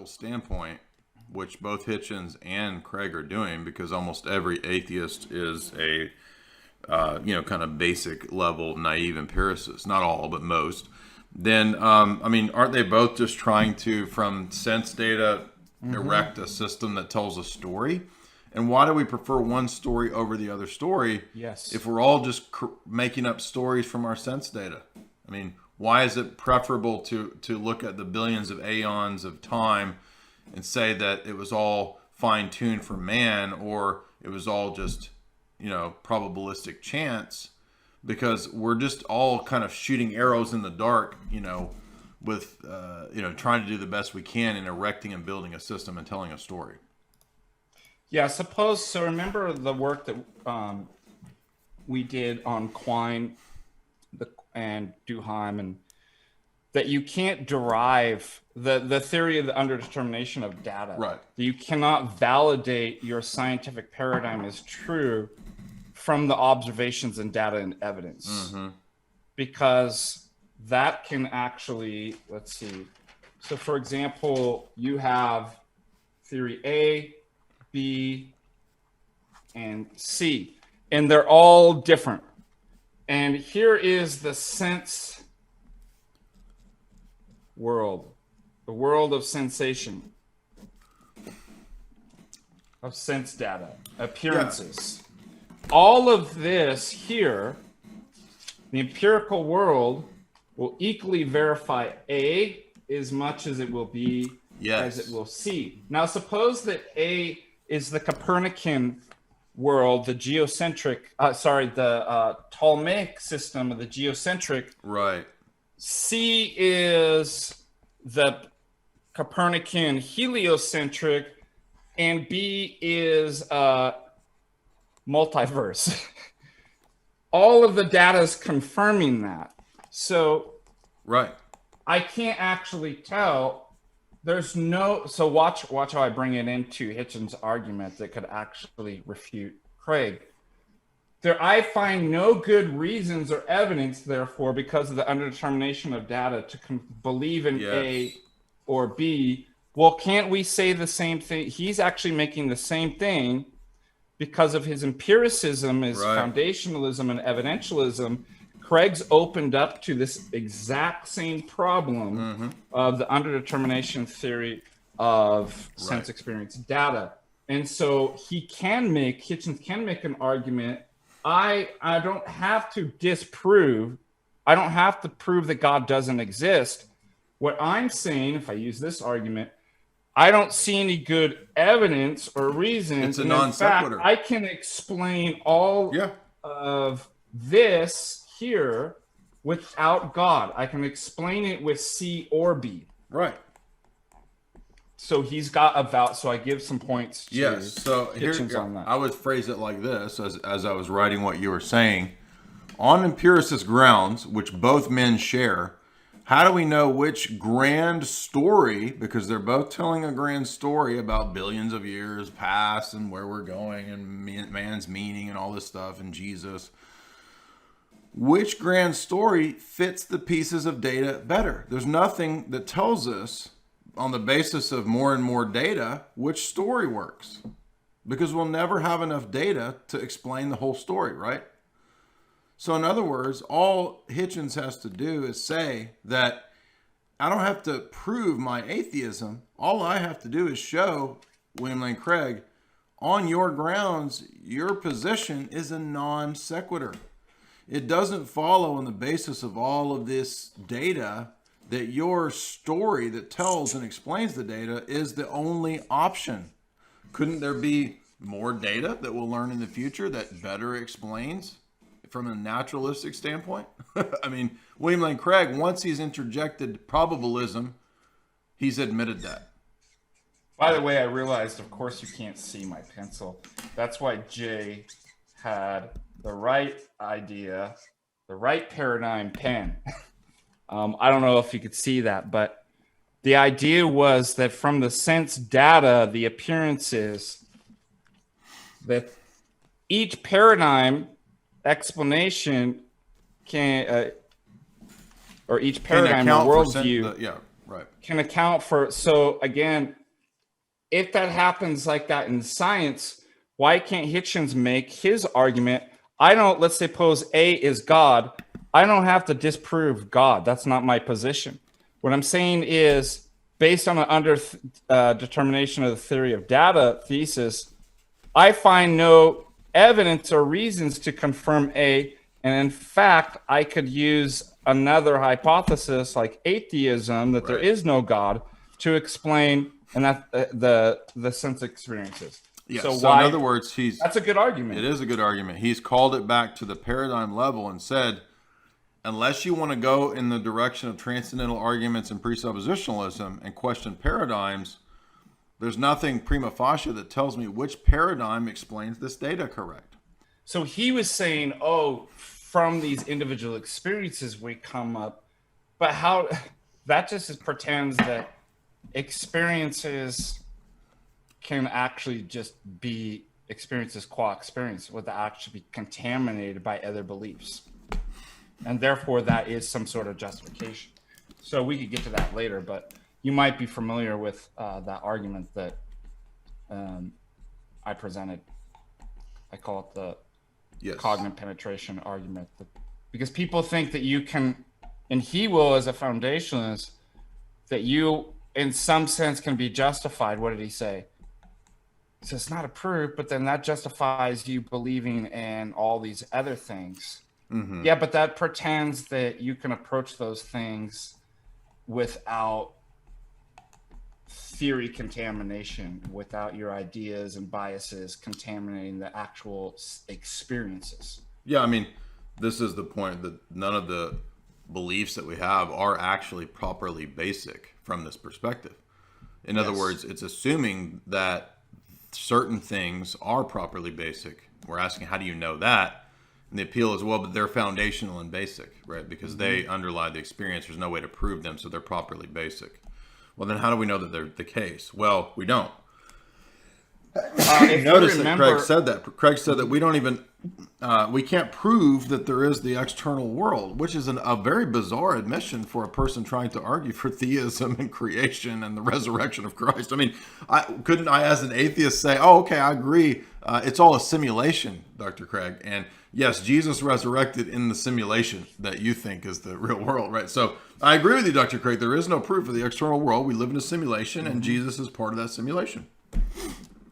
empirical standpoint, which both Hitchens and Craig are doing, because almost every atheist is a kind of basic level naive empiricist, not all, but most, then, aren't they both just trying to, from sense data, erect a system that tells a story? And why do we prefer one story over the other story? Yes. If we're all just making up stories from our sense data? I mean, why is it preferable to look at the billions of aeons of time and say that it was all fine-tuned for man, or it was all just, probabilistic chance? Because we're just all kind of shooting arrows in the dark, with, trying to do the best we can in erecting and building a system and telling a story. Yeah, so remember the work that we did on Quine and Duhem, and that you can't derive the theory of the underdetermination of data. Right. That you cannot validate your scientific paradigm as true from the observations and data and evidence. Because that can actually, let's see. So for example, you have theory A, B, and C, and they're all different. And here is the sense world, the world of sensation, of sense data, appearances. All of this here, the empirical world, will equally verify A as much as it will B as it will C. Now suppose that A is the Copernican world, the geocentric, the Ptolemaic system of the geocentric. Right. C is the Copernican heliocentric, and B is multiverse. All of the data is confirming that. So right. I can't actually tell. There's no, so watch how I bring it into Hitchens' argument that could actually refute Craig. I find no good reasons or evidence, therefore, because of the underdetermination of data, to believe in A or B. Well, can't we say the same thing? He's actually making the same thing because of his empiricism, his foundationalism and evidentialism. Craig's opened up to this exact same problem of the underdetermination theory of sense experience data. And so Hitchens can make an argument. I don't have to disprove. I don't have to prove that God doesn't exist. What I'm saying, if I use this argument, I don't see any good evidence or reasons. It's a non sequitur. I can explain all of this here without God. I can explain it with C or B. Right. So he's got so I give some points to so Hitchens on that. I would phrase it like this as I was writing what you were saying. On empiricist grounds, which both men share, how do we know which grand story, because they're both telling a grand story about billions of years past and where we're going and man's meaning and all this stuff and Jesus, which grand story fits the pieces of data better? There's nothing that tells us on the basis of more and more data which story works, because we'll never have enough data to explain the whole story, right? So in other words, all Hitchens has to do is say that I don't have to prove my atheism. All I have to do is show William Lane Craig, on your grounds, your position is a non sequitur. It doesn't follow on the basis of all of this data that your story that tells and explains the data is the only option. Couldn't there be more data that we'll learn in the future that better explains from a naturalistic standpoint? I mean, William Lane Craig, once he's interjected probabilism, he's admitted that. By the way, I realized, of course, you can't see my pencil. That's why Jay had the right idea, the right paradigm pen. I don't know if you could see that, but the idea was that from the sense data, the appearances, that each paradigm explanation can, or each paradigm or worldview Right. can account for. So again, if that happens like that in science, why can't Hitchens make his argument? I don't, let's suppose A is God. I don't have to disprove God. That's not my position. What I'm saying is, based on an determination of the theory of data thesis, I find no evidence or reasons to confirm A. And in fact, I could use another hypothesis like atheism, that there Right. is no God, to explain and that the sense experiences. Yes. So So why? in other words, That's a good argument. it is a good argument. He's called it back to the paradigm level and said, unless you want to go in the direction of transcendental arguments and presuppositionalism and question paradigms, there's nothing prima facie that tells me which paradigm explains this data correct. So he was saying, oh, from these individual experiences we come up, but how that just pretends that experiences can actually just be experiences qua experience without actually be contaminated by other beliefs. And therefore that is some sort of justification. So we could get to that later, but you might be familiar with that argument that I presented. I call it the cognitive penetration argument, because people think that you can, and he will as a foundationalist, that you in some sense can be justified. What did he say? He says it's not a proof, but then that justifies you believing in all these other things. Mm-hmm. Yeah, but that pretends that you can approach those things without theory contamination, without your ideas and biases contaminating the actual experiences. Yeah, I mean, this is the point, that none of the beliefs that we have are actually properly basic from this perspective. In other words, it's assuming that certain things are properly basic. We're asking, how do you know that? And the appeal is, well, but they're foundational and basic, right? Because they underlie the experience. There's no way to prove them, so they're properly basic. Well, then how do we know that they're the case? Well, we don't. Notice that Craig said that. Craig said that we don't even, we can't prove that there is the external world, which is a very bizarre admission for a person trying to argue for theism and creation and the resurrection of Christ. I mean, couldn't I, as an atheist, say, oh, okay, I agree. It's all a simulation, Dr. Craig. And yes, Jesus resurrected in the simulation that you think is the real world, right? So I agree with you, Dr. Craig. There is no proof of the external world. We live in a simulation, and Jesus is part of that simulation.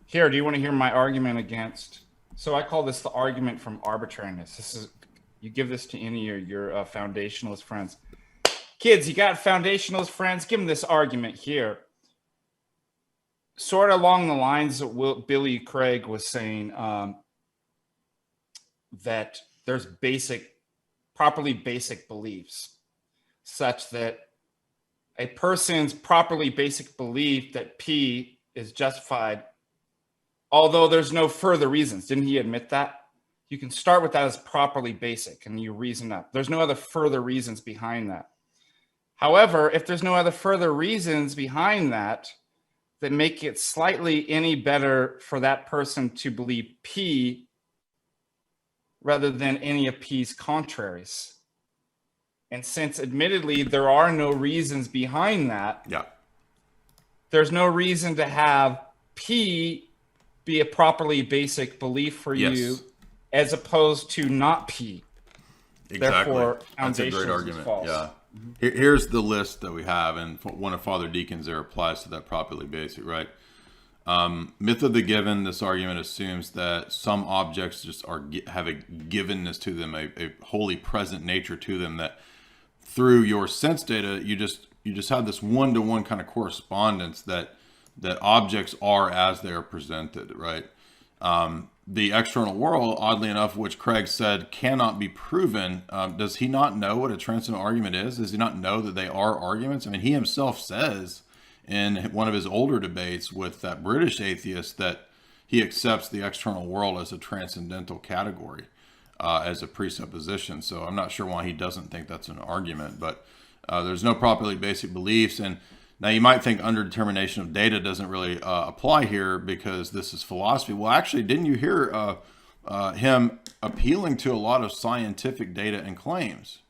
Here, do you want to hear my argument against? So I call this the argument from arbitrariness. This is, you give this to any of your foundationalist friends. Kids, you got foundationalist friends? Give them this argument here. Sort of along the lines that Billy Craig was saying, that there's properly basic beliefs, such that a person's properly basic belief that P is justified, although there's no further reasons. Didn't he admit that? You can start with that as properly basic and you reason up. There's no other further reasons behind that. However, if there's no other further reasons behind that make it slightly any better for that person to believe P rather than any of P's contraries. And since admittedly there are no reasons behind that, there's no reason to have P be a properly basic belief for you, as opposed to not P. Exactly. Therefore, that's a great argument. False. Yeah. Here's the list that we have, and one of Father Deacon's there applies to that properly basic, right? Myth of the given. This argument assumes that some objects just have a givenness to them, a wholly present nature to them, that through your sense data, you just have this one-to-one kind of correspondence that objects are as they are presented, right? The external world, oddly enough, which Craig said cannot be proven, does he not know what a transcendental argument is? Does he not know that they are arguments? I mean, he himself says in one of his older debates with that British atheist that he accepts the external world as a transcendental category, as a presupposition. So I'm not sure why he doesn't think that's an argument, but there's no properly basic beliefs. And now you might think underdetermination of data doesn't really apply here because this is philosophy. Well, actually, didn't you hear him appealing to a lot of scientific data and claims?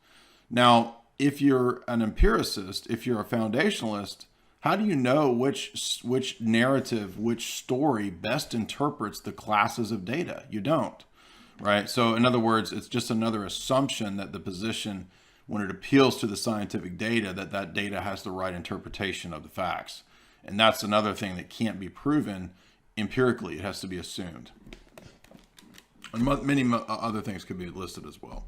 Now, if you're an empiricist, if you're a foundationalist, how do you know which narrative, which story best interprets the classes of data? You don't, right? So in other words, it's just another assumption that the position, when it appeals to the scientific data, that data has the right interpretation of the facts. And that's another thing that can't be proven empirically. It has to be assumed. And many other things could be listed as well.